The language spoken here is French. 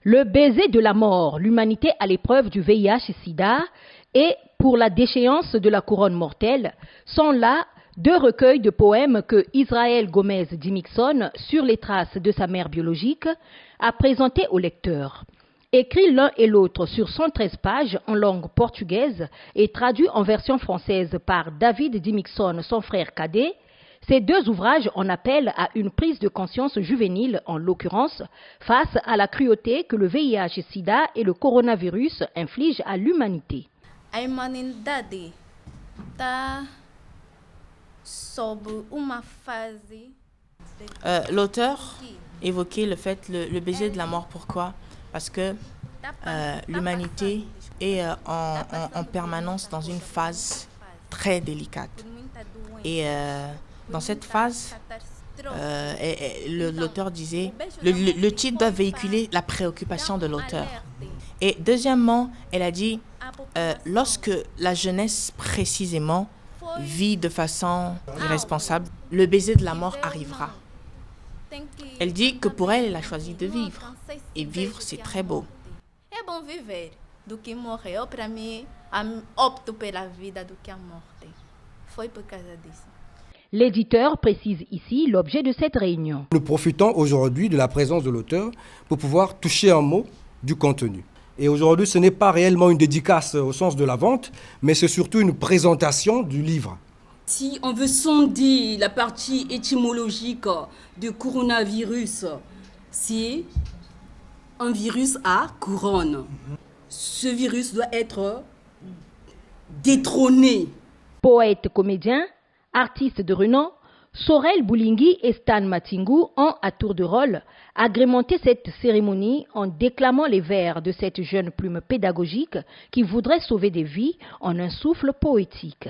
Le baiser de la mort, l'humanité à l'épreuve du VIH-Sida et pour la déchéance de la couronne mortelle sont là deux recueils de poèmes que Israël Gomez Dimixon, sur les traces de sa mère biologique, a présentés au lecteur. Écrits l'un et l'autre sur 113 pages en langue portugaise et traduits en version française par David Dimixon, son frère cadet, ces deux ouvrages en appellent à une prise de conscience juvénile, en l'occurrence, face à la cruauté que le VIH-Sida et le coronavirus infligent à l'humanité. L'auteur évoquait le baiser de la mort. Pourquoi? Parce que l'humanité est en permanence dans une phase très délicate. Et dans cette phase, l'auteur disait, le titre doit véhiculer la préoccupation de l'auteur. Et deuxièmement, elle a dit, lorsque la jeunesse précisément vit de façon irresponsable, le baiser de la mort arrivera. Elle dit que pour elle, elle a choisi de vivre. Et vivre, c'est très beau. É bom viver do que morrer. Para mim, opto pela vida do que a morte. Foi por causa disso. L'éditeur précise ici l'objet de cette réunion. Nous profitons aujourd'hui de la présence de l'auteur pour pouvoir toucher un mot du contenu. Et aujourd'hui, ce n'est pas réellement une dédicace au sens de la vente, mais c'est surtout une présentation du livre. Si on veut sonder la partie étymologique du coronavirus, c'est un virus à couronne. Ce virus doit être détrôné. Poète, comédien, artiste de renom, Sorel Boulingi et Stan Matingu ont, à tour de rôle, agrémenté cette cérémonie en déclamant les vers de cette jeune plume pédagogique qui voudrait sauver des vies en un souffle poétique.